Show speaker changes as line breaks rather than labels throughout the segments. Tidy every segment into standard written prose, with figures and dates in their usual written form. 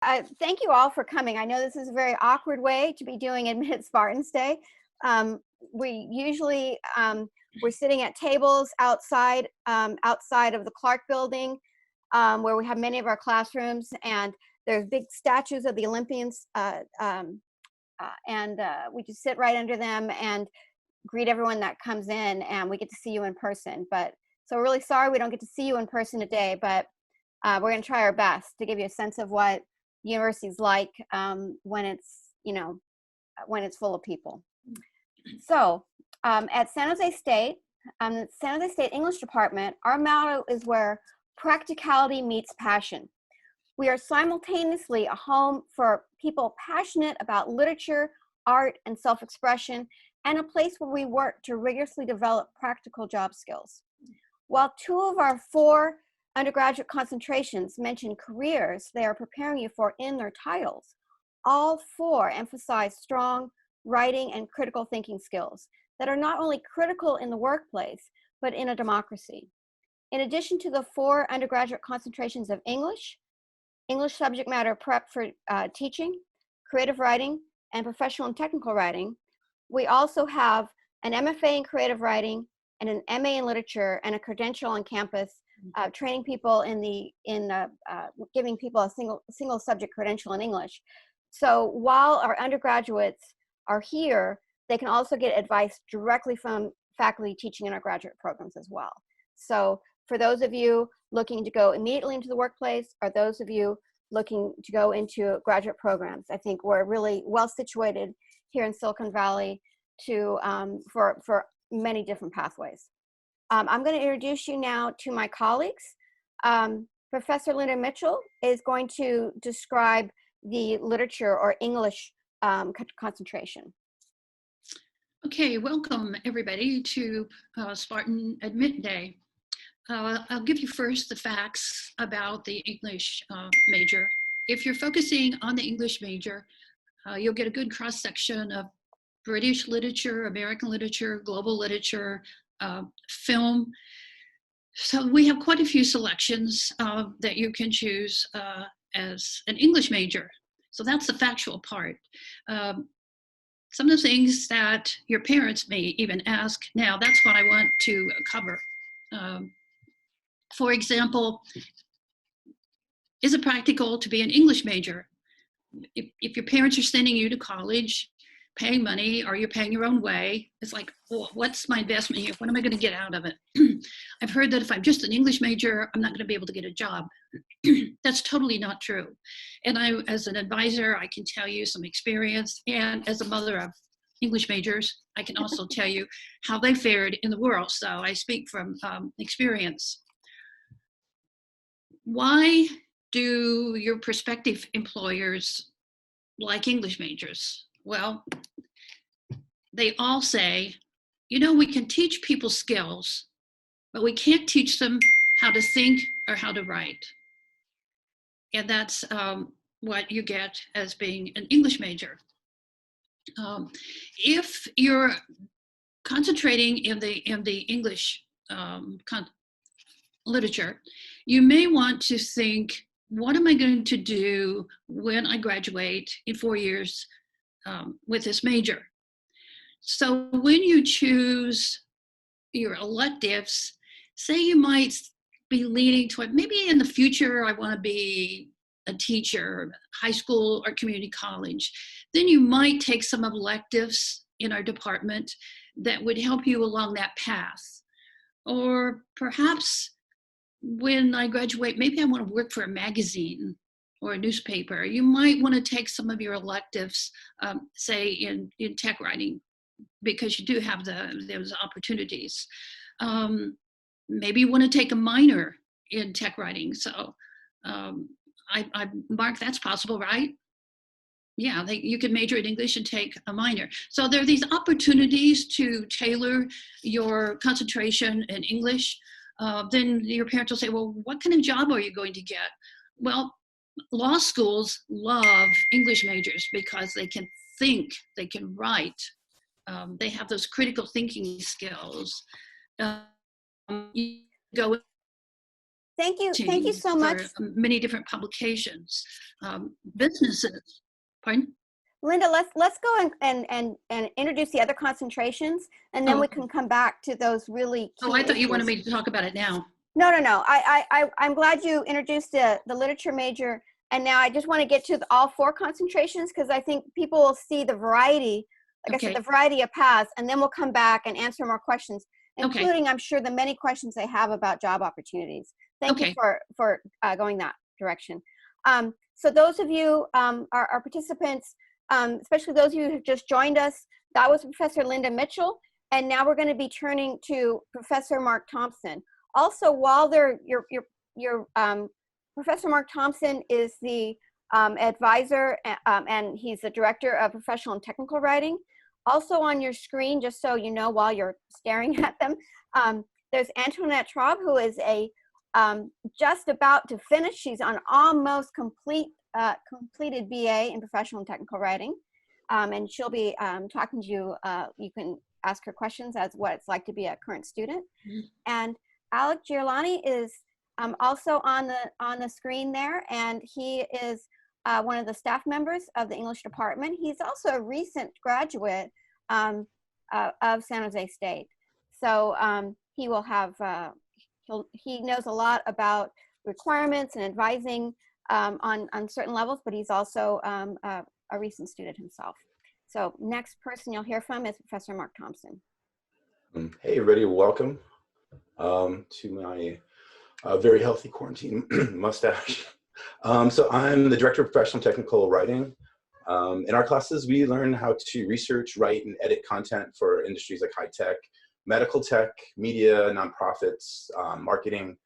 Thank you all for coming. I know this is a very awkward way to be doing Admitted Spartans Day. We usually, we're sitting at tables outside of the Clark building, where we have many of our classrooms, and there's big statues of the Olympians, and we just sit right under them and greet everyone that comes in, and we get to see you in person. So we're really sorry we don't get to see you in person today, but we're going to try our best to give you a sense of what university's like when it's full of people. So at San Jose State, the San Jose State English Department, our motto is where practicality meets passion. We are simultaneously a home for people passionate about literature, art, and self-expression, and a place where we work to rigorously develop practical job skills. While 2 of our 4 undergraduate concentrations mention careers they are preparing you for in their titles, all 4 emphasize strong writing and critical thinking skills that are not only critical in the workplace, but in a democracy. In addition to the 4 undergraduate concentrations of English subject matter prep for teaching, creative writing, and professional and technical writing, we also have an MFA in creative writing and an MA in literature and a credential on campus, training people giving people a single subject credential in English. So while our undergraduates are here, they can also get advice directly from faculty teaching in our graduate programs as well. So for those of you looking to go immediately into the workplace, or those of you looking to go into graduate programs, I think we're really well situated here in Silicon Valley for many different pathways. I'm going to introduce you now to my colleagues. Professor Linda Mitchell is going to describe the literature or English concentration.
Okay, welcome everybody to Spartan Admit Day. I'll give you first the facts about the English major. If you're focusing on the English major, you'll get a good cross-section of British literature, American literature, global literature, film. So we have quite a few selections that you can choose as an English major. So that's the factual part. Some of the things that your parents may even ask, now that's what I want to cover. For example, is it practical to be an English major? If your parents are sending you to college, paying money, or you're paying your own way, it's like, well, what's my investment here? What am I going to get out of it? I've heard that if I'm just an English major, I'm not going to be able to get a job. That's totally not true. And I, as an advisor, I can tell you some experience, and as a mother of English majors, I can also tell you how they fared in the world. So I speak from experience. Why do your prospective employers like English majors? Well, they all say, we can teach people skills, but we can't teach them how to think or how to write. And that's what you get as being an English major. If you're concentrating in the English literature, you may want to think, what am I going to do when I graduate in 4 years with this major? So when you choose your electives, say you might be leaning toward, maybe in the future I want to be a teacher, high school or community college, then you might take some electives in our department that would help you along that path. Or perhaps when I graduate, maybe I want to work for a magazine or a newspaper. You might want to take some of your electives, say in tech writing, because you do have those opportunities. Maybe you want to take a minor in tech writing. So Mark, that's possible, right? Yeah, you can major in English and take a minor. So there are these opportunities to tailor your concentration in English. Then your parents will say, well, what kind of job are you going to get? Well, law schools love English majors because they can think, they can write, they have those critical thinking skills. You go
Thank you so much.
For many different publications, businesses. Pardon?
Linda, let's go and introduce the other concentrations, and then
Oh.
we can come back to those really key
Oh, I thought you
issues.
wanted me to talk about it now.
No. I'm glad you introduced the literature major, and now I just want to get to all 4 concentrations, because I think people will see the variety, like I said, the variety of paths, and then we'll come back and answer more questions, including, I'm sure, the many questions they have about job opportunities. Thank you for going that direction. So those of you, our participants, especially those of you who just joined us, that was Professor Linda Mitchell, and now we're going to be turning to Professor Mark Thompson. Also, while your Professor Mark Thompson is the advisor, and he's the director of professional and technical writing. Also on your screen, just so you know while you're staring at them, there's Antoinette Traub, who is just about to finish. She's on almost completed BA in professional and technical writing, and she'll be talking to you. You can ask her questions as what it's like to be a current student. Mm-hmm. And Alec Giurlani is also on the screen there, and he is one of the staff members of the English department. He's also a recent graduate of San Jose State, so he will have he knows a lot about requirements and advising on certain levels, but he's also a recent student himself. So next person you'll hear from is Professor Mark Thompson.
Hey everybody, welcome to my very healthy quarantine mustache. So I'm the Director of Professional Technical Writing. In our classes, we learn how to research, write, and edit content for industries like high tech, medical tech, media, nonprofits, marketing.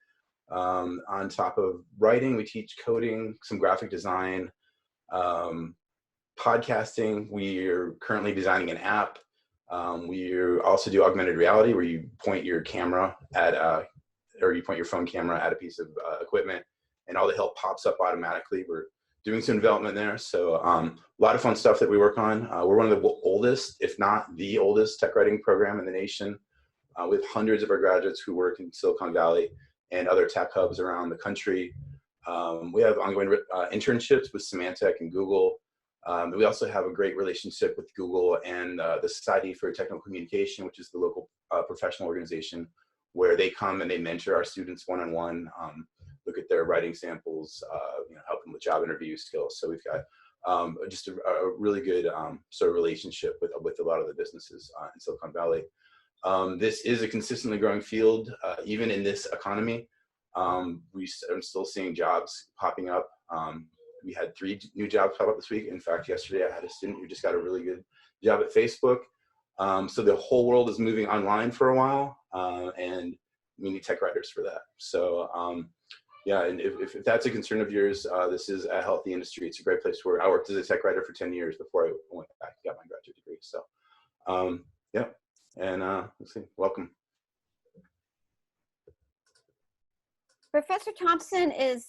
On top of writing, we teach coding, some graphic design, podcasting. We are currently designing an app. We also do augmented reality, where you point your camera at or you point your phone camera at a piece of equipment, and all the help pops up automatically. We're doing some development there, so a lot of fun stuff that we work on. We're one of the oldest, if not the oldest, tech writing program in the nation, with hundreds of our graduates who work in Silicon Valley and other tech hubs around the country. We have ongoing internships with Symantec and Google. We also have a great relationship with Google and the Society for Technical Communication, which is the local professional organization, where they come and they mentor our students one-on-one, look at their writing samples, help them with job interview skills. So we've got just a really good sort of relationship with a lot of the businesses in Silicon Valley. This is a consistently growing field, even in this economy. I'm still seeing jobs popping up. We had 3 new jobs pop up this week. In fact, yesterday I had a student who just got a really good job at Facebook. So the whole world is moving online for a while, and we need tech writers for that. So yeah, and if that's a concern of yours, this is a healthy industry. It's a great place to work. I worked as a tech writer for 10 years before I went back and got my graduate degree. So yeah, and let's see, welcome.
Professor Thompson is,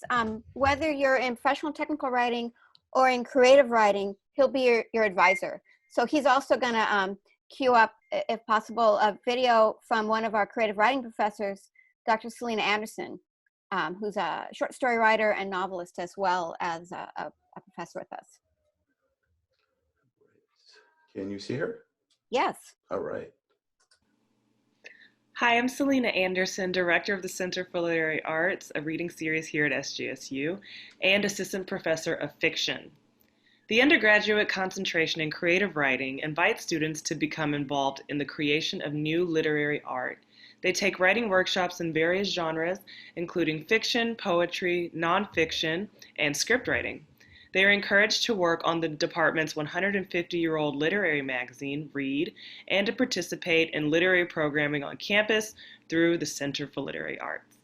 whether you're in professional technical writing or in creative writing, he'll be your advisor. So he's also gonna queue up, if possible, a video from one of our creative writing professors, Dr. Selena Anderson, who's a short story writer and novelist, as well as a professor with us.
Can you see her?
Yes.
All right.
Hi, I'm Selena Anderson, Director of the Center for Literary Arts, a reading series here at SJSU, and Assistant Professor of Fiction. The undergraduate concentration in creative writing invites students to become involved in the creation of new literary art. They take writing workshops in various genres, including fiction, poetry, nonfiction, and script writing. They are encouraged to work on the department's 150-year-old literary magazine, Read, and to participate in literary programming on campus through the Center for Literary Arts.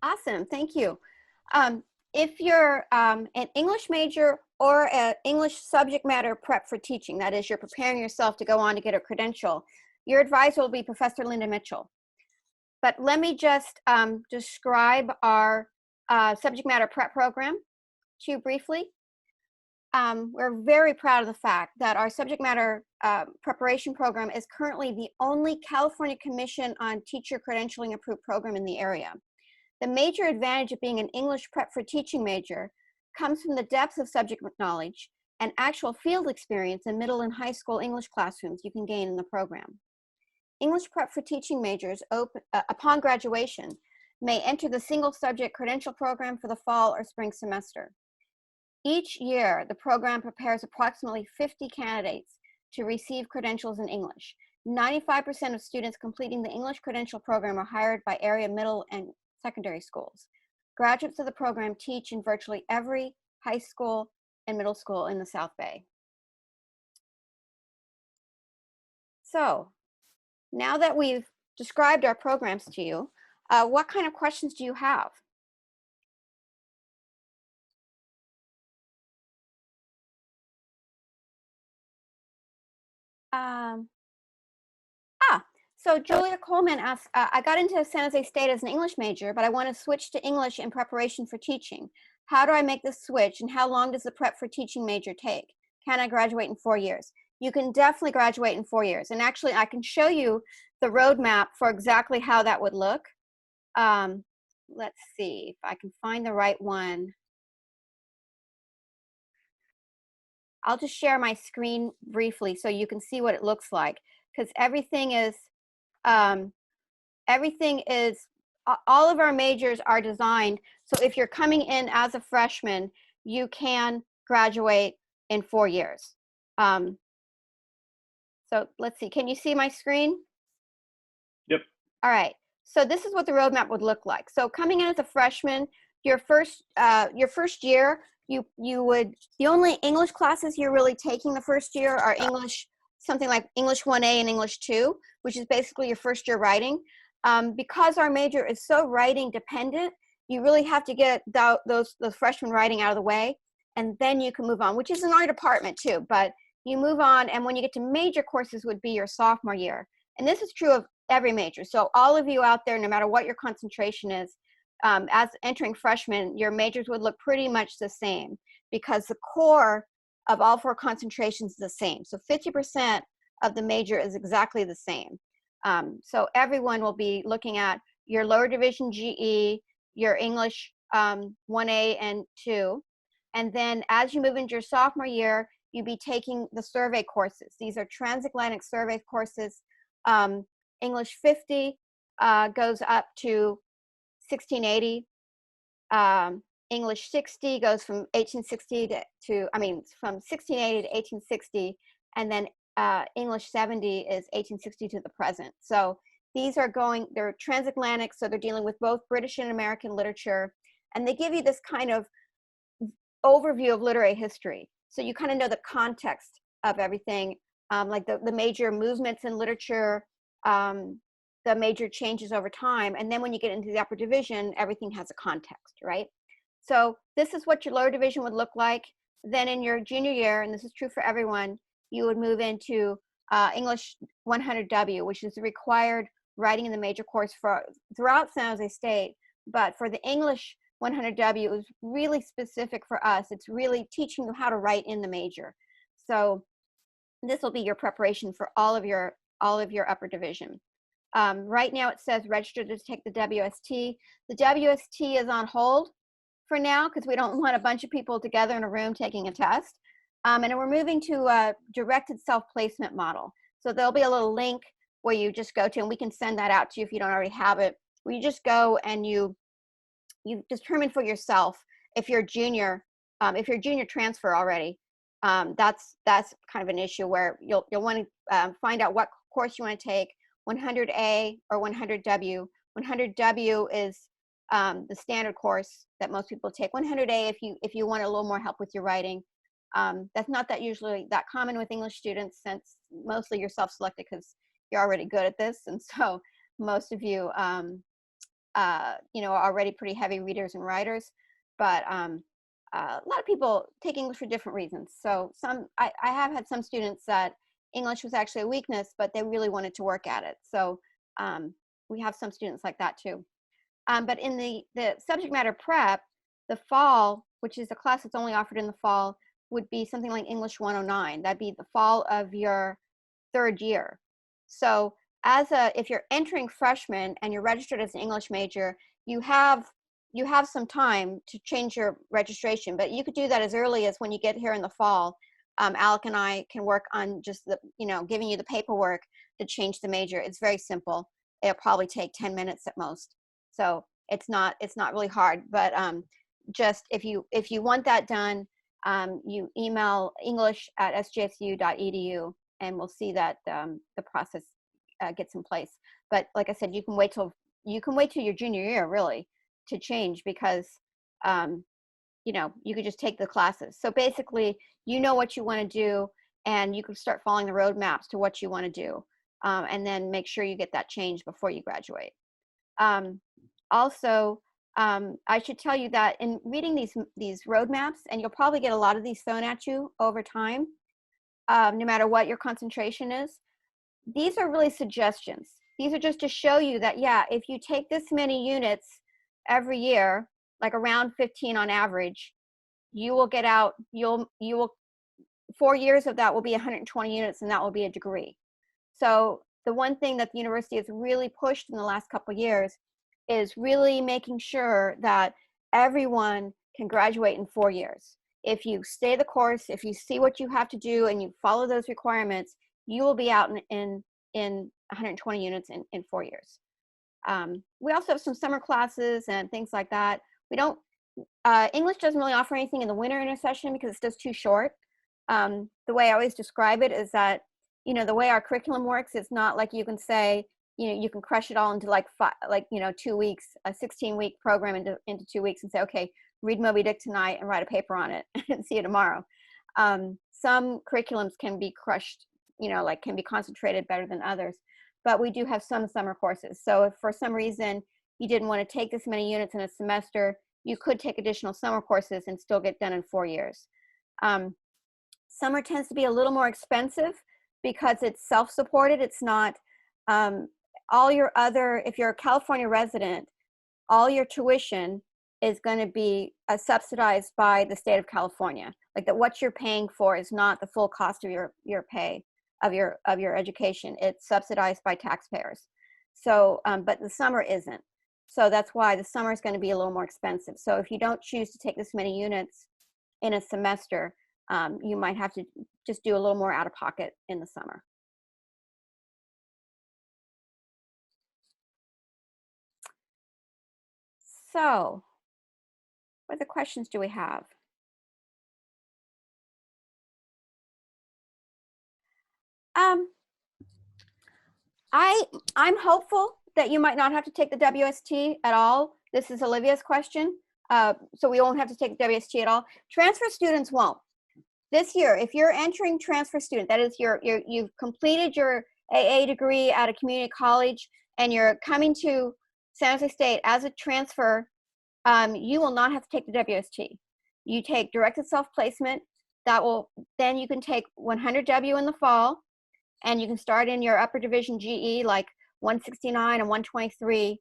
Awesome, thank you. If you're an English major or an English subject matter prep for teaching, that is, you're preparing yourself to go on to get a credential, your advisor will be Professor Linda Mitchell. But let me just describe our subject matter prep program to you briefly. we're very proud of the fact that our subject matter preparation program is currently the only California Commission on Teacher Credentialing approved program in the area. The major advantage of being an English prep for teaching major comes from the depth of subject knowledge and actual field experience in middle and high school English classrooms you can gain in the program. English prep for teaching majors upon graduation may enter the single subject credential program for the fall or spring semester. Each year, the program prepares approximately 50 candidates to receive credentials in English. 95% of students completing the English credential program are hired by area middle and secondary schools. Graduates of the program teach in virtually every high school and middle school in the South Bay. So, now that we've described our programs to you, what kind of questions do you have? So Julia Coleman asks, I got into San Jose State as an English major, but I want to switch to English in preparation for teaching. How do I make this switch, and how long does the prep for teaching major take? Can I graduate in 4 years? You can definitely graduate in 4 years. And actually, I can show you the roadmap for exactly how that would look. Let's see if I can find the right one. I'll just share my screen briefly so you can see what it looks like, because everything is, all of our majors are designed so if you're coming in as a freshman, you can graduate in 4 years. So let's see, can you see my screen?
Yep.
All right, so this is what the roadmap would look like. So coming in as a freshman, your first year, the only English classes you're really taking the first year are English, something like English 1A and English 2, which is basically your first year writing. Because our major is so writing dependent, you really have to get those freshman writing out of the way, and then you can move on, which is in our department too, but you move on, and when you get to major courses would be your sophomore year. And this is true of every major. So all of you out there, no matter what your concentration is, as entering freshman, your majors would look pretty much the same because the core of all 4 concentrations is the same. So 50% of the major is exactly the same. So everyone will be looking at your lower division GE, your English 1A and 2. And then as you move into your sophomore year, you'll be taking the survey courses. These are transatlantic survey courses. English 50 goes up to 1680. English 60 goes from 1860 from 1680 to 1860, and then English 70 is 1860 to the present. So these are they're transatlantic, so they're dealing with both British and American literature, and they give you this kind of overview of literary history. So you kind of know the context of everything, like the major movements in literature, the major changes over time. And then when you get into the upper division, everything has a context, right? So this is what your lower division would look like. Then in your junior year, and this is true for everyone, you would move into English 100W, which is the required writing in the major course throughout San Jose State. But for the English 100W, it was really specific for us. It's really teaching you how to write in the major. So this will be your preparation for all of your upper division. Right now it says register to take the WST. The WST is on hold for now because we don't want a bunch of people together in a room taking a test. And we're moving to a directed self-placement model. So there'll be a little link where you just go to, and we can send that out to you if you don't already have it, where you just go and you determine for yourself if you're junior transfer already. That's kind of an issue where you'll want to find out what course you want to take, 100A or 100W. 100W is the standard course that most people take. 100A if you want a little more help with your writing. That's not that usually that common with English students, since mostly you're self-selected because you're already good at this, and so most of you are already pretty heavy readers and writers. But a lot of people take English for different reasons. So I have had some students that English was actually a weakness, but they really wanted to work at it. So we have some students like that too. But in the subject matter prep, the fall, which is a class that's only offered in the fall, would be something like English 109. That'd be the fall of your 3rd year. So if you're entering freshman and you're registered as an English major, you have some time to change your registration, but you could do that as early as when you get here in the fall. Alec and I can work on just giving you the paperwork to change the major. It's very simple. It'll probably take 10 minutes at most. So it's not really hard, but just if you want that done, you email english@sjsu.edu and we'll see that the process gets in place. But like I said, you can wait till your junior year really to change, because you could just take the classes. So basically, what you want to do, and you can start following the roadmaps to what you want to do, and then make sure you get that changed before you graduate. Also, I should tell you that in reading these roadmaps, and you'll probably get a lot of these thrown at you over time, no matter what your concentration is, these are really suggestions. These are just to show you that, yeah, if you take this many units every year, like around 15 on average, you will get out, 4 years of that will be 120 units, and that will be a degree. So the one thing that the university has really pushed in the last couple of years is really making sure that everyone can graduate in 4 years. If you stay the course, if you see what you have to do and you follow those requirements, you will be out in 120 units in 4 years. We also have some summer classes and things like that. We don't, English doesn't really offer anything in the winter intersession because it's just too short. The way I always describe it is that, the way our curriculum works, it's not like you can say, you can crush it all into 2 weeks, a 16-week program into 2 weeks and say, okay, read Moby Dick tonight and write a paper on it and see you tomorrow. Some curriculums can be crushed, can be concentrated better than others, but we do have some summer courses. So if for some reason you didn't want to take this many units in a semester, you could take additional summer courses and still get done in 4 years. Summer tends to be a little more expensive because it's self-supported. It's not if you're a California resident, all your tuition is going to be subsidized by the state of California. Like that, what you're paying for is not the full cost of your pay of your education. It's subsidized by taxpayers. So, but the summer isn't. So that's why the summer is going to be a little more expensive. So if you don't choose to take this many units in a semester, you might have to just do a little more out of pocket in the summer. So, what other questions do we have? I'm hopeful that you might not have to take the WST at all. This is Olivia's question. So we won't have to take the WST at all. Transfer students won't. This year, if you're entering transfer student, that is you've completed your AA degree at a community college and you're coming to San Jose State as a transfer, you will not have to take the WST. You take directed self-placement. Then you can take 100W in the fall, and you can start in your upper division GE like 169 and 123,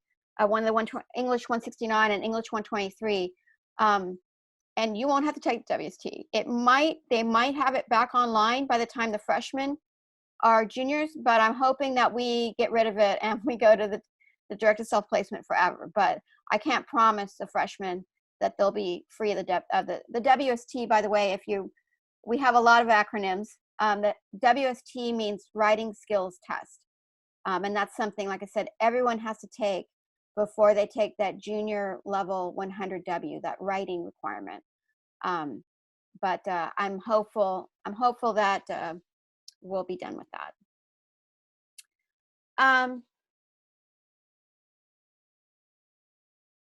English 169 and English 123. And you won't have to take the WST. They might have it back online by the time the freshmen are juniors, but I'm hoping that we get rid of it and we go to the directed self-placement forever. But I can't promise the freshmen that they'll be free of the WST. By the way, we have a lot of acronyms. The WST means Writing Skills Test. And that's something, like I said, everyone has to take before they take that junior level 100W, that writing requirement. But I'm hopeful that we'll be done with that.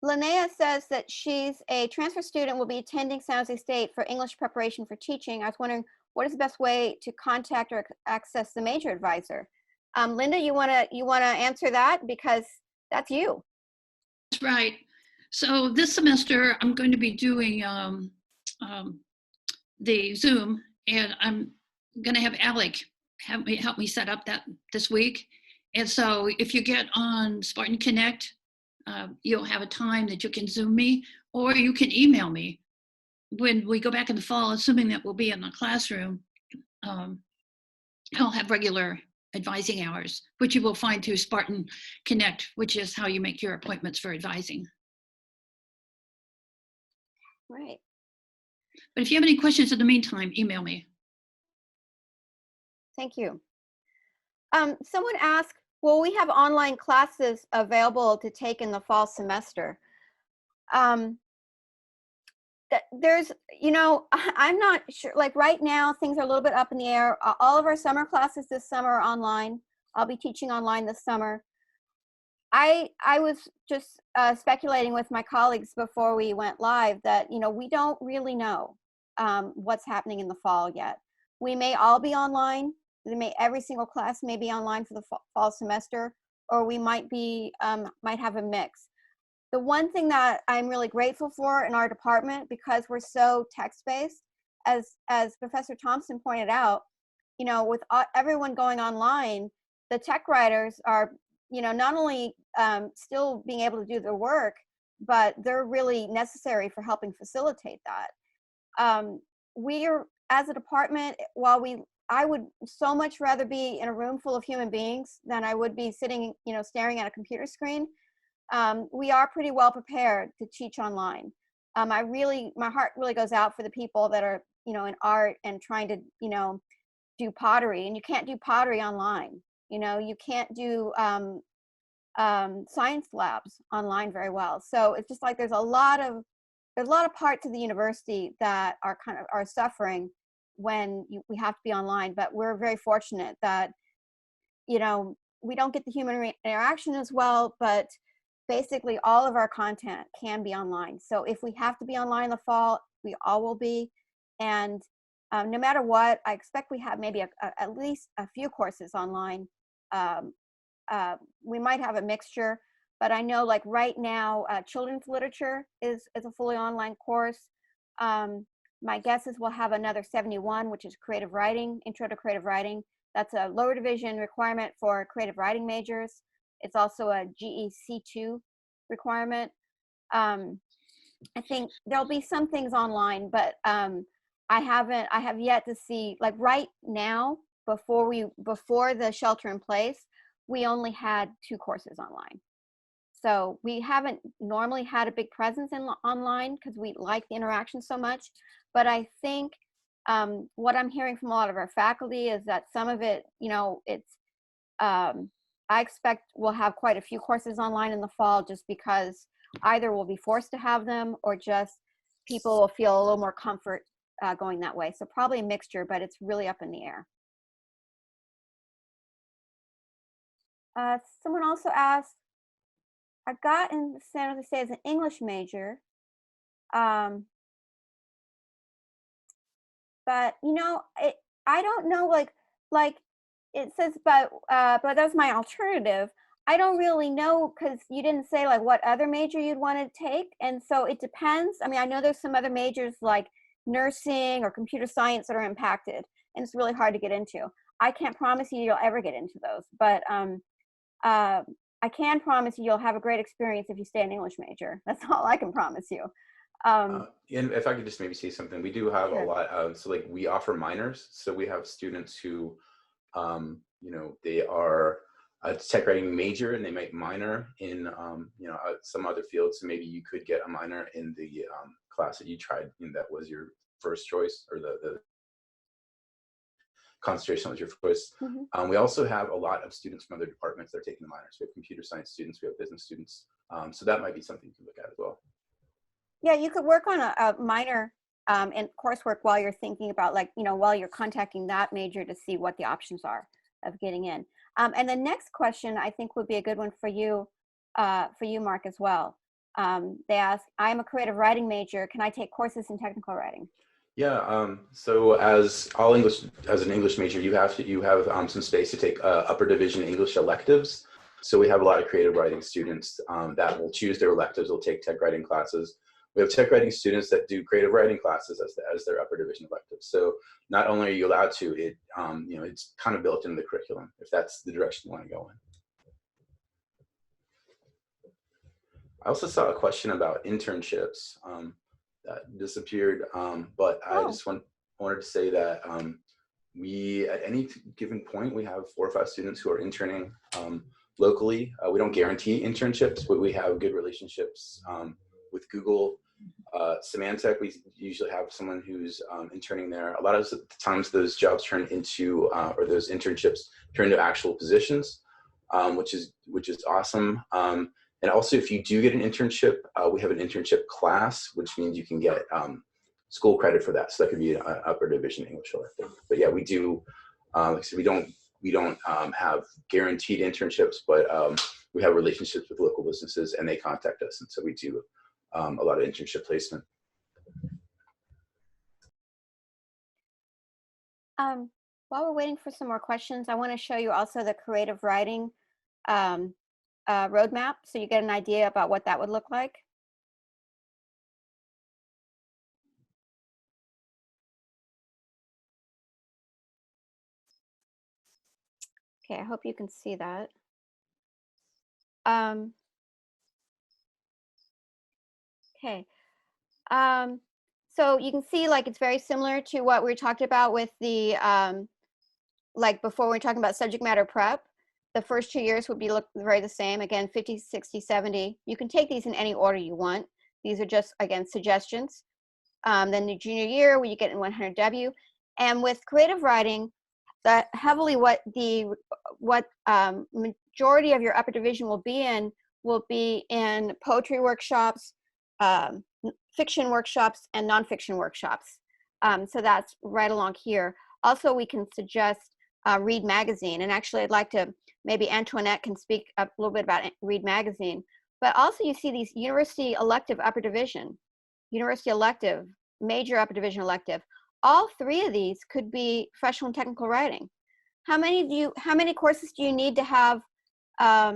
Linnea says that she's a transfer student, will be attending San Jose State for English preparation for teaching. I was wondering, what is the best way to contact or access the major advisor? Linda, you wanna answer that, because that's you.
That's right. So this semester I'm going to be doing the Zoom, and I'm going to have Alec help me set up that this week. And so if you get on Spartan Connect, you'll have a time that you can Zoom me, or you can email me. when we go back in the fall, assuming that we'll be in the classroom, I'll have regular advising hours, which you will find through Spartan Connect, which is how you make your appointments for advising.
Right.
But if you have any questions in the meantime, email me.
Thank you. Someone asked, will we have online classes available to take in the fall semester? There's, you know, I'm not sure, like right now, things are a little bit up in the air. All of our summer classes this summer are online. I'll be teaching online this summer. I was just speculating with my colleagues before we went live that, you know, we don't really know what's happening in the fall yet. We may all be online. Every single class may be online for the fall semester, or we might have a mix. The one thing that I'm really grateful for in our department, because we're so text-based, as Professor Thompson pointed out, you know, with everyone going online, the tech writers are, you know, not only still being able to do their work, but they're really necessary for helping facilitate that. We are, as a department, I would so much rather be in a room full of human beings than I would be sitting, you know, staring at a computer screen. We are pretty well prepared to teach online. My heart really goes out for the people that are, you know, in art and trying to, you know, do pottery, and you can't do pottery online. You know, you can't do science labs online very well. So it's just like there's a lot of parts of the university that are are suffering when we have to be online. But we're very fortunate that, you know, we don't get the human interaction as well, but basically all of our content can be online. So if we have to be online in the fall, we all will be. And no matter what, I expect we have maybe at least a few courses online. We might have a mixture, but I know like right now, children's literature is a fully online course. My guess is we'll have another 71, which is creative writing, intro to creative writing. That's a lower division requirement for creative writing majors. It's also a GEC2 requirement. I think there'll be some things online, but I have yet to see, like right now, before the shelter in place, we only had 2 courses online. So we haven't normally had a big presence in online because we like the interaction so much. But I think what I'm hearing from a lot of our faculty is that some of it, you know, it's, I expect we'll have quite a few courses online in the fall, just because either we'll be forced to have them or just people will feel a little more comfort going that way. So probably a mixture, but it's really up in the air. Someone also asked, I got in San Jose as an English major, but you know, I don't know, like it says, but that's my alternative. I don't really know, because you didn't say like what other major you'd want to take, and so it depends. I mean, I know there's some other majors like nursing or computer science that are impacted, and it's really hard to get into. I can't promise you you'll ever get into those, but I can promise you you'll have a great experience if you stay an English major. That's all I can promise you.
And if I could just maybe say something, we do have
Sure.
a lot of, so like we offer minors. So we have students who, you know, they are a tech writing major and they might minor in, you know, some other fields. So maybe you could get a minor in the class that you tried and that was your first choice, or the concentration was your choice.
Mm-hmm.
We also have a lot of students from other departments that are taking the minors. We have computer science students, we have business students. So that might be something you can look at as well.
Yeah, you could work on a minor in coursework while you're thinking about, like, you know, while you're contacting that major to see what the options are of getting in. And the next question I think would be a good one for you, Mark, as well. They ask, I'm a creative writing major. Can I take courses in technical writing?
Yeah, so as an English major, you have some space to take upper division English electives. So we have a lot of creative writing students that will choose their electives, will take tech writing classes. We have tech writing students that do creative writing classes as their upper division electives. So not only are you allowed to, you know, it's kind of built into the curriculum if that's the direction you want to go in. I also saw a question about internships. disappeared. But I
Oh.
just wanted to say that we, at any given point, we have 4 or 5 students who are interning locally. We don't guarantee internships, but we have good relationships with Google. Symantec, we usually have someone who's interning there. A lot of times those jobs turn into, or those internships turn into actual positions, which is awesome. And also, if you do get an internship, we have an internship class, which means you can get school credit for that. So that could be an upper division English elective. But yeah, we do. Like I said, we don't have guaranteed internships, but we have relationships with local businesses, and they contact us, and so we do a lot of internship placement.
While we're waiting for some more questions, I want to show you also the creative writing roadmap, so you get an idea about what that would look like. Okay, I hope you can see that. Okay. So you can see, like, it's very similar to what we talked about with the, like before we were talking about subject matter prep. The first 2 years would be look very the same. Again, 50, 60, 70. You can take these in any order you want. These are just, again, suggestions. Then the junior year, where you get in 100W. And with creative writing, that heavily what majority of your upper division will be in poetry workshops, fiction workshops, and nonfiction workshops. So that's right along here. Also, we can suggest Read Magazine. And actually, I'd like to, maybe Antoinette can speak a little bit about Read Magazine. But also, you see these university elective upper division, university elective, major upper division elective. All 3 of these could be professional and technical writing. How many courses do you need to have a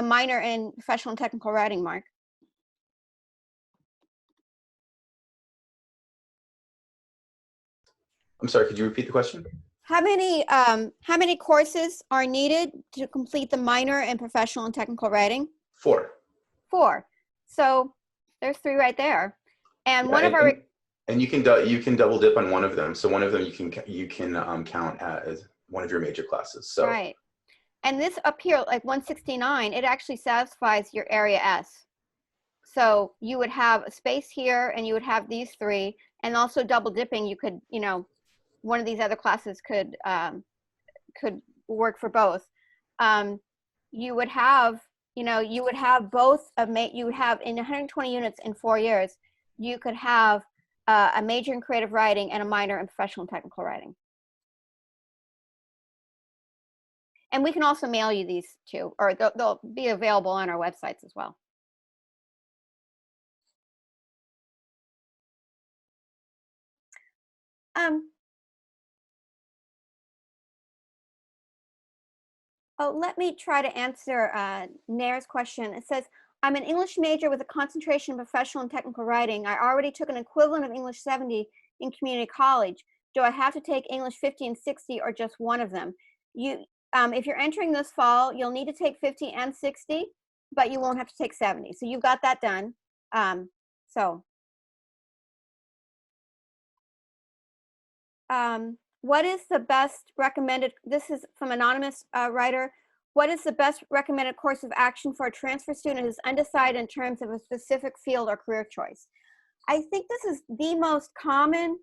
minor in professional and technical writing, Mark?
I'm sorry, could you repeat the question?
How many courses are needed to complete the minor in professional and technical writing?
4.
4. So there's 3 right there. And
Yeah,
one of our
and you can double dip on one of them. So one of them you can count as one of your major classes. So
right. And this up here, like 169, it actually satisfies your area S. So you would have a space here, and you would have these 3, and also double dipping. You could, one of these other classes could work for both. You would have, you would have both you would have in 120 units in 4 years, you could have a major in creative writing and a minor in professional and technical writing. And we can also mail you these too, or they'll be available on our websites as well. Oh, let me try to answer Nair's question. It says, I'm an English major with a concentration in professional and technical writing. I already took an equivalent of English 70 in community college. Do I have to take English 50 and 60 or just one of them? If you're entering this fall, you'll need to take 50 and 60, but you won't have to take 70. So you've got that done. What is the best recommended, this is from anonymous writer, what is the best recommended course of action for a transfer student who is undecided in terms of a specific field or career choice? I think this is the most common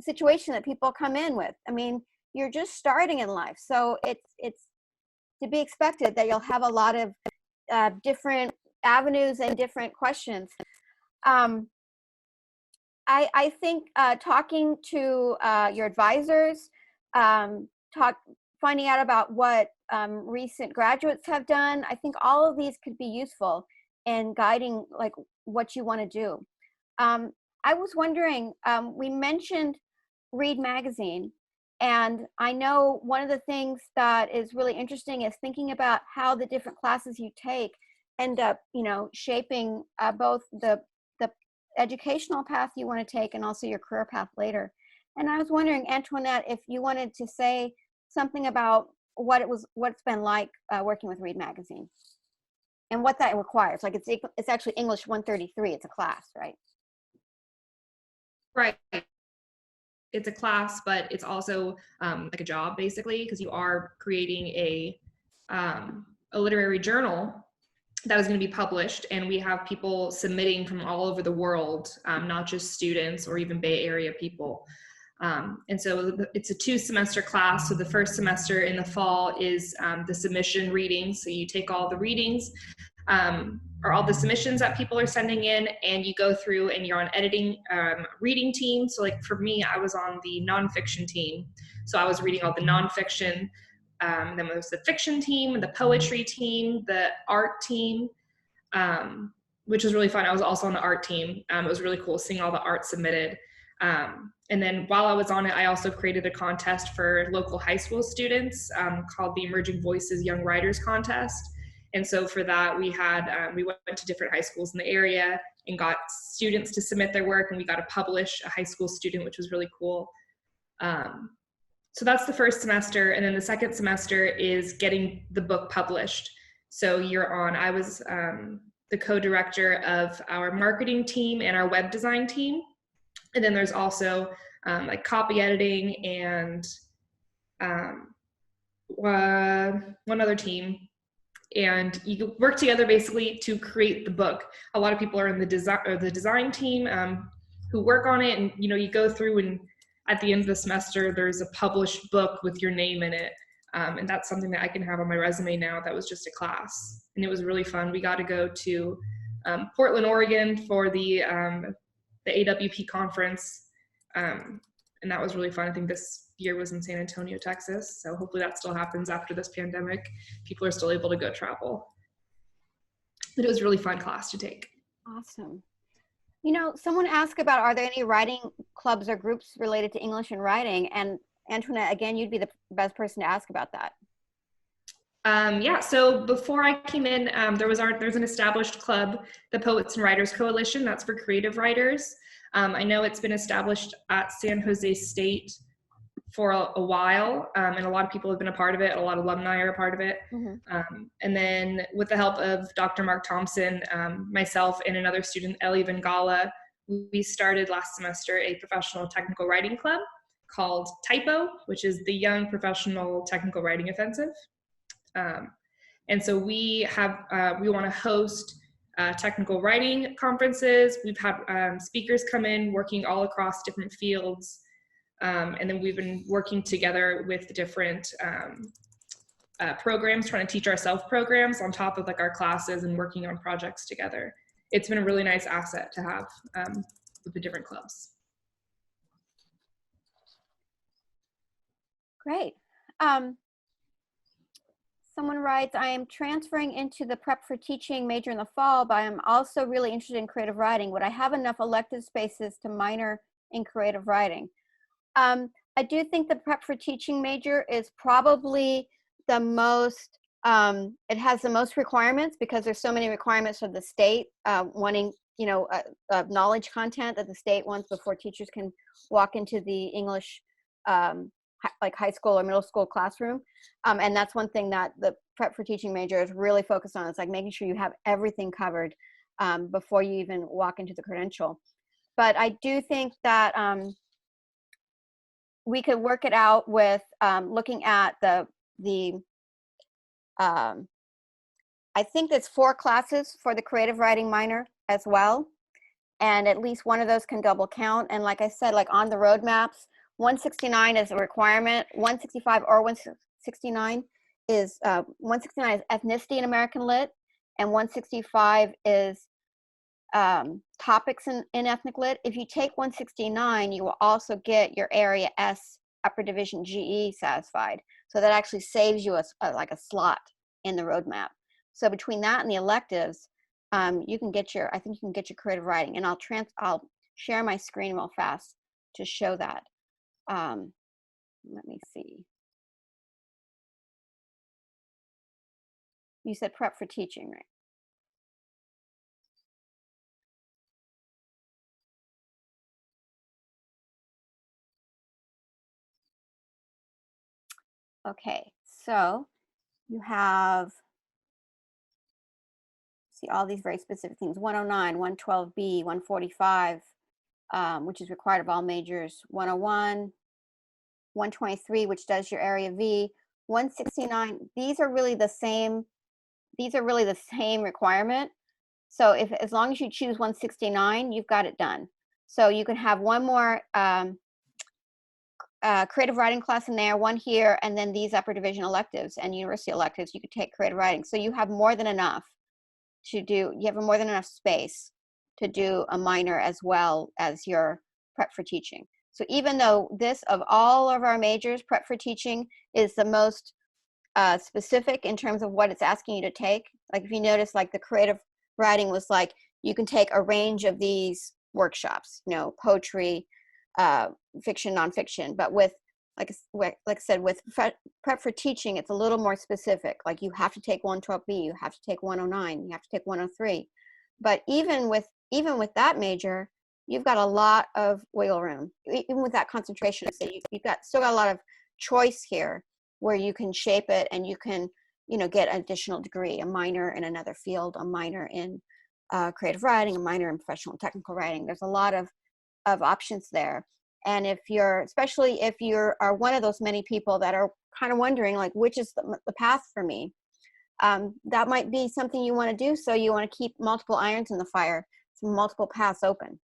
situation that people come in with. I mean, you're just starting in life, so it's to be expected that you'll have a lot of different avenues and different questions. I think talking to your advisors, finding out about what recent graduates have done, I think all of these could be useful in guiding like what you want to do. I was wondering, we mentioned Read Magazine, and I know one of the things that is really interesting is thinking about how the different classes you take end up, shaping both the educational path you want to take and also your career path later. And I was wondering, Antoinette, if you wanted to say something about what it's been like working with Read Magazine. and what that requires. Like it's actually English 133. It's a class, right?
Right. It's a class, but it's also like a job basically, because you are creating a literary journal that is going to be published, and we have people submitting from all over the world, not just students or even Bay Area people. And so it's a 2-semester class. So the first semester in the fall is the submission readings. So you take all the readings or all the submissions that people are sending in, and you go through and you're on editing reading team. So like for me, I was on the nonfiction team. So I was reading all the nonfiction. Then there was the fiction team, the poetry team, the art team, which was really fun. I was also on the art team. It was really cool seeing all the art submitted. And then while I was on it, I also created a contest for local high school students called the Emerging Voices Young Writers Contest. And so for that, we went to different high schools in the area and got students to submit their work, and we got to publish a high school student, which was really cool. So that's the first semester. And then the second semester is getting the book published. So I was the co-director of our marketing team and our web design team. And then there's also like copy editing and one other team. And you work together basically to create the book. A lot of people are in the design team who work on it, and you go through, and at the end of the semester there's a published book with your name in it, and that's something that I can have on my resume now. That was just a class, and it was really fun. We got to go to Portland, Oregon for the AWP conference, and that was really fun. I think this year was in San Antonio, Texas. So hopefully that still happens after this pandemic. People are still able to go travel. But it was a really fun class to take.
Awesome. Someone asked about, are there any writing clubs or groups related to English and writing? And Antoinette, again, you'd be the best person to ask about that.
Yeah, so before I came in, there's an established club, the Poets and Writers Coalition. That's for creative writers. I know it's been established at San Jose State for a while, and a lot of people have been a part of it. A lot of alumni are a part of it. Mm-hmm. And then with the help of Dr. Mark Thompson, myself and another student, Ellie Vengala, we started last semester a professional technical writing club called Typo, which is the Young Professional Technical Writing Offensive. And so we want to host technical writing conferences. We've had speakers come in working all across different fields. And then we've been working together with different programs, trying to teach ourselves programs on top of like our classes and working on projects together. It's been a really nice asset to have with the different clubs.
Great. Someone writes, I am transferring into the prep for teaching major in the fall, but I'm also really interested in creative writing. Would I have enough elective spaces to minor in creative writing? I do think the prep for teaching major is probably the most, it has the most requirements because there's so many requirements of the state wanting, knowledge content that the state wants before teachers can walk into the English like high school or middle school classroom. And that's one thing that the prep for teaching major is really focused on. It's like making sure you have everything covered before you even walk into the credential. But I do think that we could work it out with looking at I think there's 4 classes for the creative writing minor as well. And at least one of those can double count. And like I said, like on the roadmaps, 169 is a requirement. 165 or 169 is 169 is ethnicity in American Lit, and 165 is topics in ethnic lit. If you take 169, you will also get your area S upper division GE satisfied. So that actually saves you like a slot in the roadmap. So between that and the electives, you can get your creative writing. And I'll share my screen real fast to show that. Let me see. You said prep for teaching, right? Okay, so you have See all these very specific things, 109, 112B, 145, which is required of all majors, 101, 123, which does your area V, 169. These are really the same requirement. So as long as you choose 169, you've got it done. So you can have one more creative writing class in there, one here, and then these upper division electives and university electives, you could take creative writing. So you have more than enough to do, you have more than enough space to do a minor as well as your prep for teaching. So even though this, of all of our majors, prep for teaching is the most specific in terms of what it's asking you to take. Like if you notice, like the creative writing was like, you can take a range of these workshops, you know, poetry, fiction, nonfiction, but with, like I said, with prep for teaching, it's a little more specific. Like you have to take 112B, you have to take 109, you have to take 103. But even with that major, you've got a lot of wiggle room. Even with that concentration, so you've still got a lot of choice here where you can shape it and you can, you know, get an additional degree, a minor in another field, a minor in creative writing, a minor in professional and technical writing. There's a lot of options there. And especially if you are one of those many people that are kind of wondering, like, which is the path for me, that might be something you want to do. So you want to keep multiple irons in the fire, multiple paths open.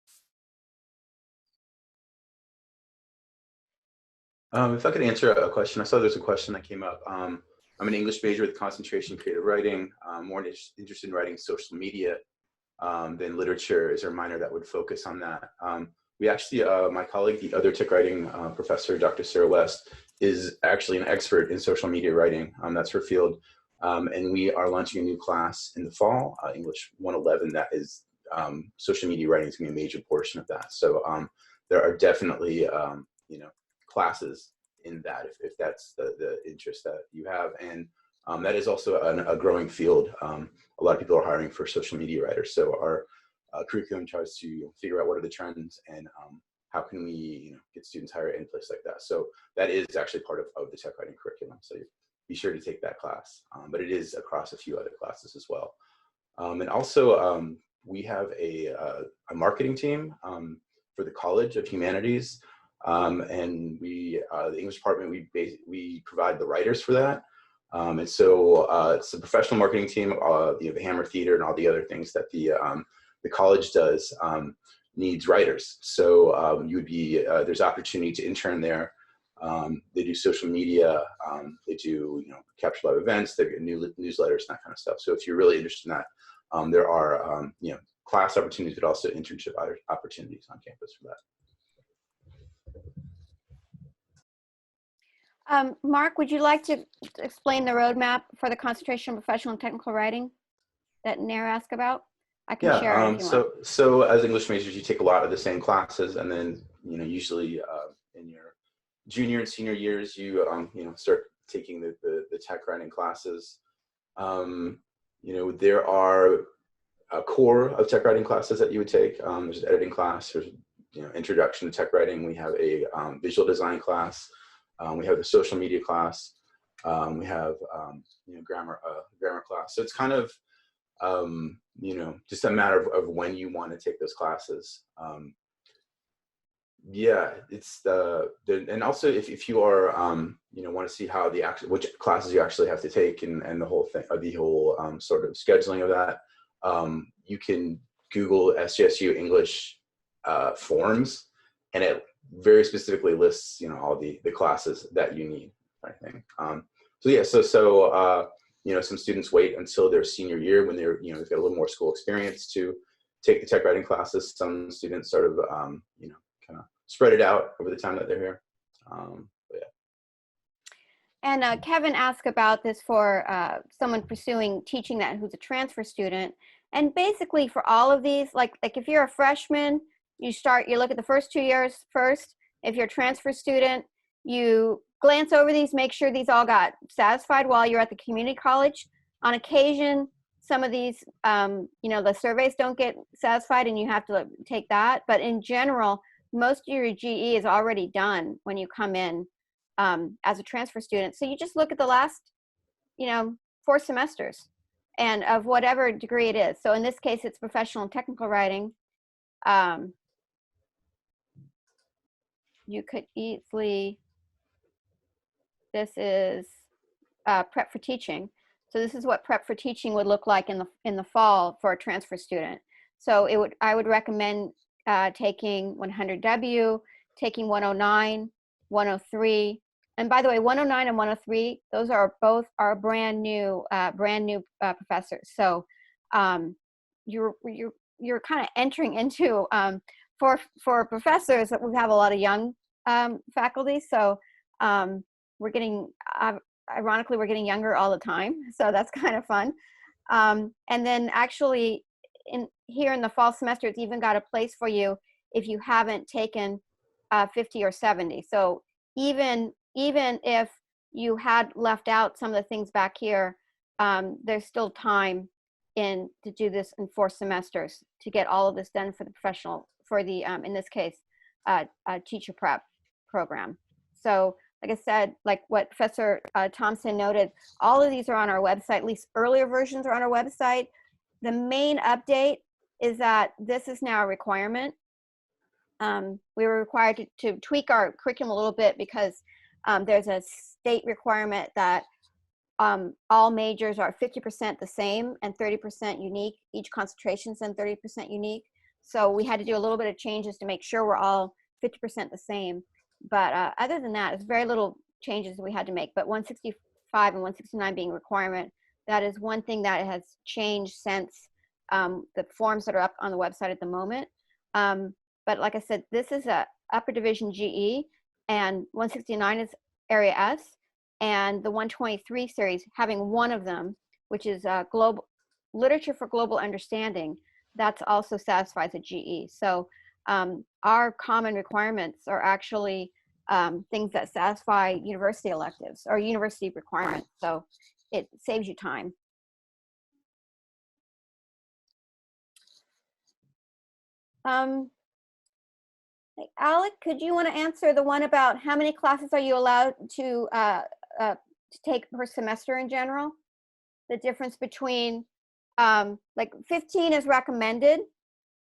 If I could answer a question, I saw there's a question that came up. I'm an English major with concentration in creative writing. More interested in writing social media than literature. Is there a minor that would focus on that? We actually, my colleague, the other tech writing professor, Dr. Sarah West, is actually an expert in social media writing. That's her field. And we are launching a new class in the fall, English 111, that is social media writing is going to be a major portion of that. So there are definitely, you know, classes in that if that's the interest that you have. And that is also a growing field. A lot of people are hiring for social media writers. So our curriculum tries to figure out what are the trends and how can we, you know, get students hired in place like that. So that is actually part of the tech writing curriculum. So be sure to take that class, but it is across a few other classes as well. And also we have a marketing team for the College of Humanities. And we, the English department, we provide the writers for that. And so it's a professional marketing team, you know, the Hammer Theater and all the other things that the college does needs writers. So you would be, there's opportunity to intern there. They do social media, they do, you know, capture live events, they get newsletters, that kind of stuff. So if you're really interested in that, there are, you know, class opportunities, but also internship opportunities on campus for that.
Mark, would you like to explain the roadmap for the concentration in professional and technical writing that Nair asked about? I can share it if you want.
So as English majors, you take a lot of the same classes, and then, you know, usually in your junior and senior years, you you know, start taking the tech writing classes. You know, there are a core of tech writing classes that you would take. There's an editing class. There's, you know, introduction to tech writing. We have a visual design class. We have the social media class. We have you know, grammar class. So it's kind of you know, just a matter of when you want to take those classes. Yeah, it's and also if you are you know, want to see how which classes you actually have to take and the whole thing, the whole sort of scheduling of that, you can Google SJSU English forms, and it very specifically lists, you know, all the classes that you need, I think. So yeah, so you know, some students wait until their senior year when they're, you know, they've got a little more school experience to take the tech writing classes. Some students sort of, you know, kind of spread it out over the time that they're here. But yeah.
And Kevin asked about this for someone pursuing teaching that who's a transfer student. And basically for all of these, like if you're a freshman, you look at the first 2 years first. If you're a transfer student, you glance over these, make sure these all got satisfied while you're at the community college. On occasion, some of these, you know, the surveys don't get satisfied and you have to take that. But in general, most of your GE is already done when you come in as a transfer student. So you just look at the last, you know, 4 semesters and of whatever degree it is. So in this case, it's professional and technical writing. You could easily, this is prep for teaching. So this is what prep for teaching would look like in the fall for a transfer student. So I would recommend taking 100W, taking 109, 103. And by the way, 109 and 103, those are both our brand new professors. So you're kind of entering into for professors that we have a lot of young faculty. So we're getting ironically, we're getting younger all the time. So that's kind of fun. And then actually here in the fall semester, it's even got a place for you if you haven't taken 50 or 70. So even if you had left out some of the things back here, there's still time to do this in 4 semesters to get all of this done for the professional, for the, in this case, teacher prep program. So like I said, like what Professor Thompson noted, all of these are on our website, at least earlier versions are on our website. The main update is that this is now a requirement. We were required to tweak our curriculum a little bit because there's a state requirement that all majors are 50% the same and 30% unique. Each concentration is then 30% unique. So we had to do a little bit of changes to make sure we're all 50% the same. But other than that, it's very little changes that we had to make. But 165 and 169 being a requirement, that is one thing that has changed since the forms that are up on the website at the moment. But like I said, this is a upper division GE, and 169 is area S, and the 123 series, having one of them, which is global literature for global understanding, that's also satisfies a GE. So our common requirements are actually things that satisfy university electives or university requirements. So it saves you time. Alec, could you want to answer the one about how many classes are you allowed to take per semester in general? The difference between like 15 is recommended,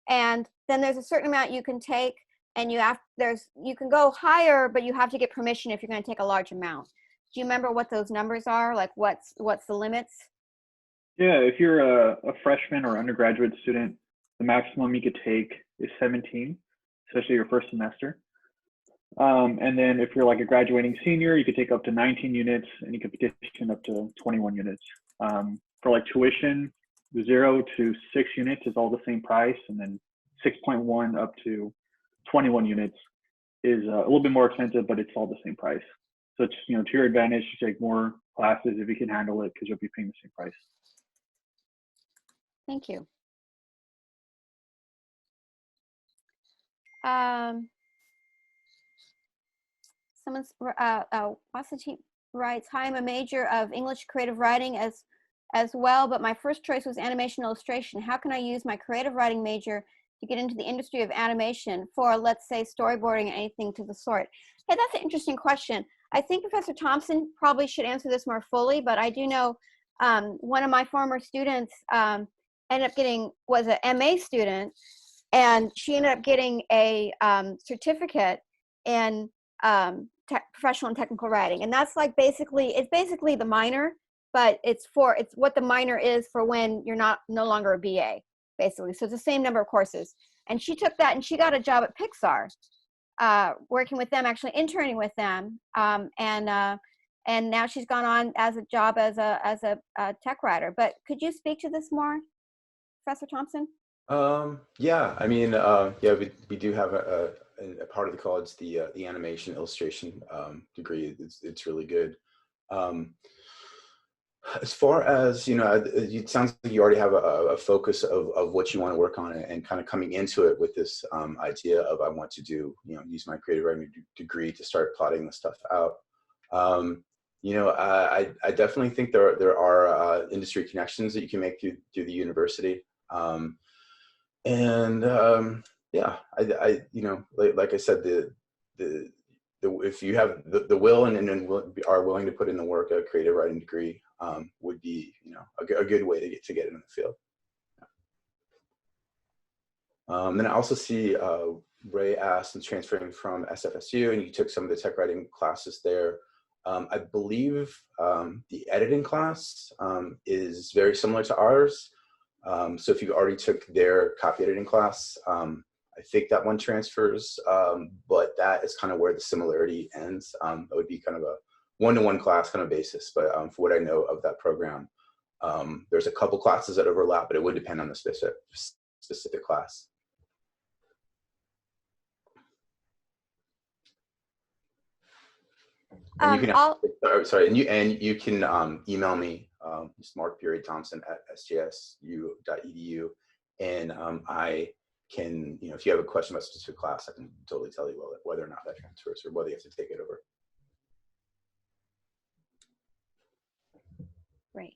and then there's a certain amount you can take, and you can go higher, but you have to get permission if you're going to take a large amount. Do you remember what those numbers are? Like what's the limits?
Yeah, if you're a freshman or undergraduate student, the maximum you could take is 17, especially your first semester. And then if you're like a graduating senior, you could take up to 19 units, and you could petition up to 21 units. For like tuition, 0 to 6 units is all the same price, and then 6.1 up to 21 units is a little bit more expensive, but it's all the same price. So it's, to your advantage to take more classes if you can handle it, because you'll be paying the same price.
Thank you. Someone's Wasatine writes, "Hi, I'm a major of English creative writing as well, but my first choice was animation illustration. How can I use my creative writing major to get into the industry of animation for, let's say, storyboarding, anything to the sort?" Hey, that's an interesting question. I think Professor Thompson probably should answer this more fully, but I do know one of my former students was an MA student, and she ended up getting a certificate in professional and technical writing. And that's like it's basically the minor, but it's what the minor is for when you're no longer a BA, basically. So it's the same number of courses. And she took that and she got a job at Pixar, working with them, actually interning with them. And now she's gone on as a job as a tech writer. But could you speak to this more, Professor Thompson?
Yeah, I mean, we do have a part of the college, the animation illustration degree. It's really good. As far as, it sounds like you already have a focus of what you want to work on, and kind of coming into it with this idea of, I want to do, use my creative writing degree to start plotting this stuff out. I definitely think there are industry connections that you can make through the university. Like I said, if you have the will and are willing to put in the work, a creative writing degree would be, you know, a good way to get into the field. Then I also see Ray asked, and transferring from SFSU, and you took some of the tech writing classes there. I believe the editing class is very similar to ours. So if you already took their copy editing class, I think that one transfers, but that is kind of where the similarity ends. That would be kind of a one-to-one class kind of basis, but for what I know of that program, there's a couple classes that overlap, but it would depend on the specific class. And you can, sorry, and you can email me, just mark.thompson@sjsu.edu, and I can, you know, if you have a question about a specific class, I can totally tell you whether or not that transfers or whether you have to take it over.
Great.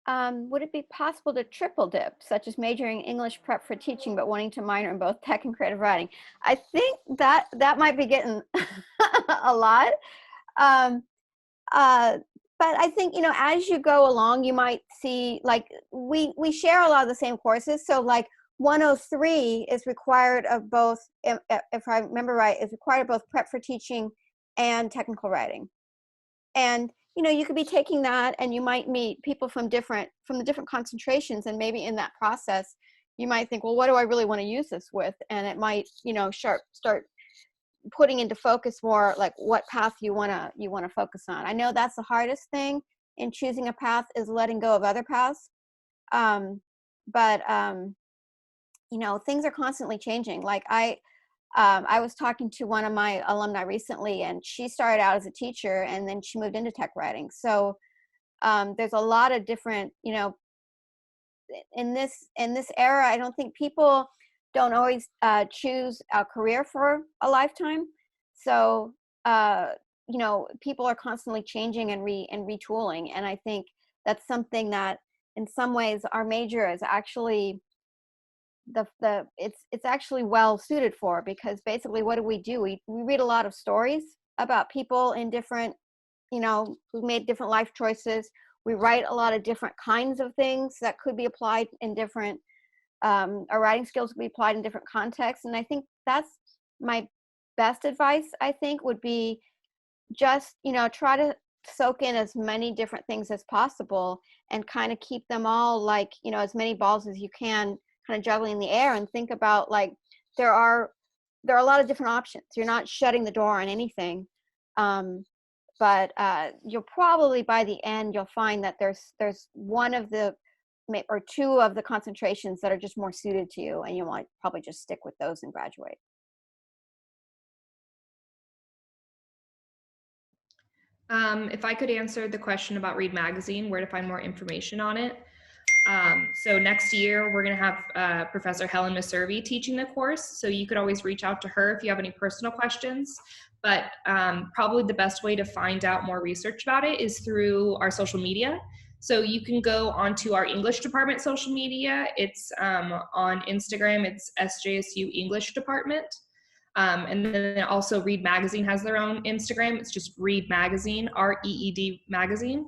Would it be possible to triple dip, such as majoring English prep for teaching, but wanting to minor in both tech and creative writing? I think that might be getting a lot. But I think, you know, as you go along, you might see, like, we share a lot of the same courses. So like 103 is required of both, if I remember right, is required of both prep for teaching and technical writing. And, you know, you could be taking that and you might meet people from the different concentrations. And maybe in that process, you might think, well, what do I really want to use this with? And it might, you know, start putting into focus more like what path you want to focus on. I know that's the hardest thing in choosing a path, is letting go of other paths. But you know, things are constantly changing. Like I was talking to one of my alumni recently, and she started out as a teacher and then she moved into tech writing. So there's a lot of different, you know, in this era, I don't think people don't always choose a career for a lifetime. So, you know, people are constantly changing and retooling. And I think that's something that in some ways our major is actually it's actually well suited for, because basically what do? We read a lot of stories about people in different, you know, who made different life choices. We write a lot of different kinds of things that could be applied in different, our writing skills could be applied in different contexts. And I think that's my best advice, I think, would be just, you know, try to soak in as many different things as possible and kind of keep them all, like, you know, as many balls as you can, kind of juggling in the air, and think about, like, there are a lot of different options. You're not shutting the door on anything. But you'll probably, by the end, you'll find that there's one of the, or two of the concentrations that are just more suited to you, and you might probably just stick with those and graduate.
If I could answer the question about Read Magazine, where to find more information on it. So next year, we're going to have Professor Helen Maservi teaching the course. So you could always reach out to her if you have any personal questions. But probably the best way to find out more research about it is through our social media. So you can go onto our English department social media. It's on Instagram, it's SJSU English Department. And then also Read Magazine has their own Instagram. It's just Read Magazine, REED Magazine.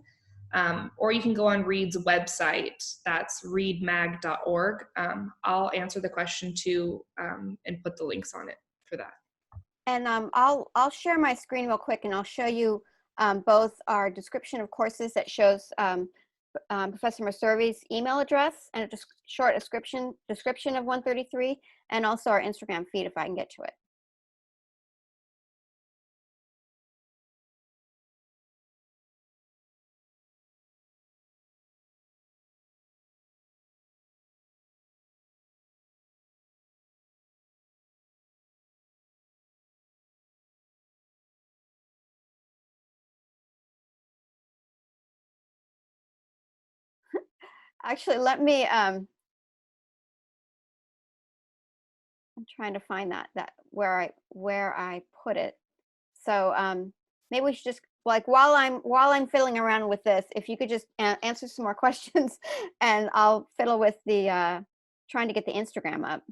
Or you can go on Read's website. That's readmag.org. I'll answer the question too, and put the links on it for that.
And I'll share my screen real quick, and I'll show you both our description of courses that shows Professor Maservi's email address and a short description of 133, and also our Instagram feed if I can get to it. Actually, let me, I'm trying to find that where I put it. So maybe we should just, like, while I'm fiddling around with this, if you could just answer some more questions, and I'll fiddle with the trying to get the Instagram up.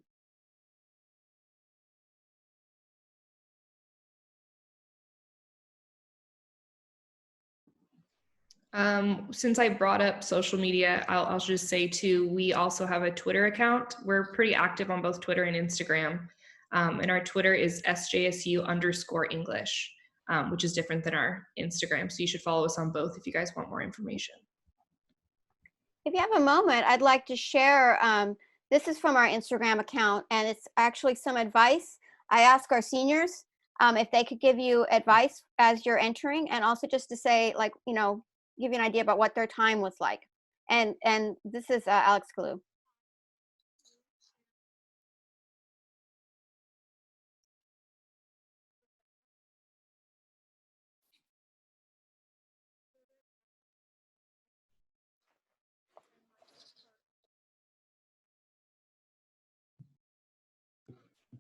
Since I brought up social media, I'll just say too, we also have a Twitter account. We're pretty active on both Twitter and Instagram. And our Twitter is SJSU_English, which is different than our Instagram. So you should follow us on both if you guys want more information.
If you have a moment, I'd like to share, this is from our Instagram account, and it's actually some advice. I ask our seniors if they could give you advice as you're entering, and also just to say, like, you know, give you an idea about what their time was like. And this is Alex Giurlani.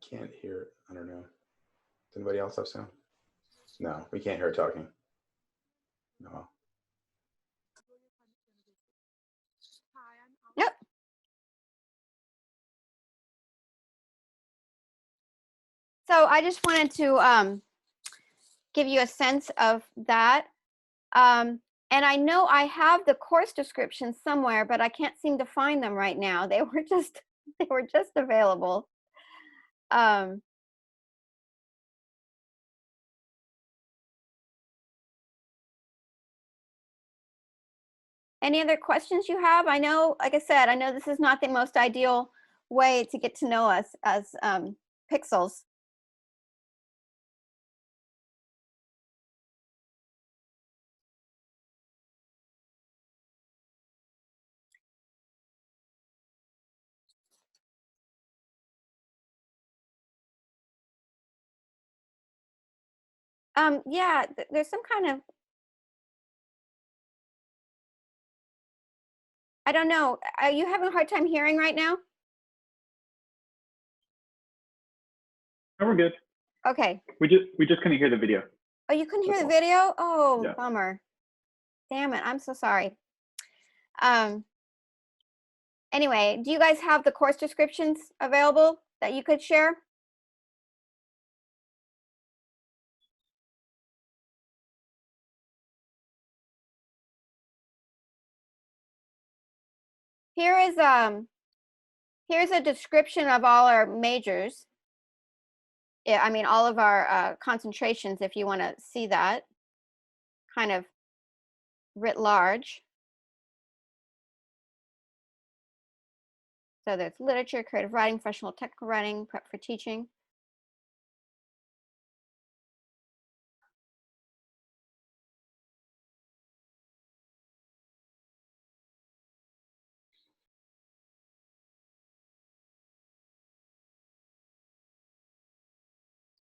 Can't hear it. I don't know. Does anybody else have sound? No, we can't hear her talking. No.
Yep. So I just wanted to give you a sense of that. And I know I have the course descriptions somewhere, but I can't seem to find them right now. They were just available. Any other questions you have? I know, like I said, I know this is not the most ideal way to get to know us as pixels. Yeah, there's some kind of, I don't know. Are you having a hard time hearing right now?
No, we're good.
Okay.
We just couldn't hear the video.
Oh, you couldn't hear
That's
the
all.
video? Oh,
Yeah.
bummer. Damn it, I'm so sorry. Anyway, do you guys have the course descriptions available that you could share? Here is here's a description of all our majors. Yeah, I mean all of our concentrations, if you want to see that kind of writ large. So there's literature, creative writing, professional technical writing, prep for teaching.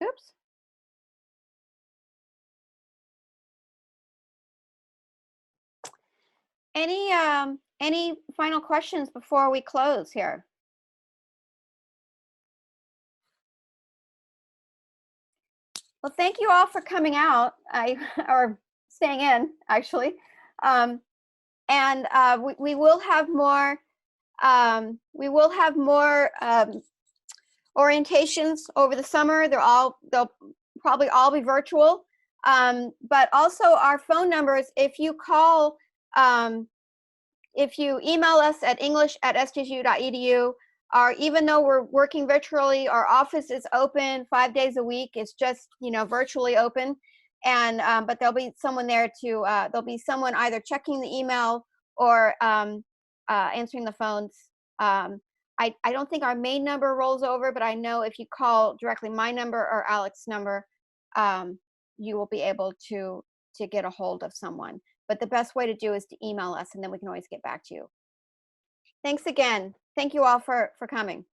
Oops. Any final questions before we close here? Well, thank you all for coming out, or staying in, actually. And we will have more. We will have more orientations over the summer. They'll probably all be virtual. But also our phone numbers. If you call, if you email us at english@sjsu.edu, or even though we're working virtually, our office is open 5 days a week. It's just, you know, virtually open. And but there'll be someone there to there'll be someone either checking the email or answering the phones. I don't think our main number rolls over, but I know if you call directly my number or Alex's number, you will be able to get a hold of someone. But the best way to do is to email us, and then we can always get back to you. Thanks again. Thank you all for coming.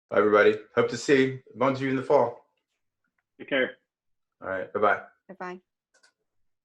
Bye, everybody. Hope to see a bunch of you in the fall.
Take care.
All right. Bye-bye.
Bye-bye.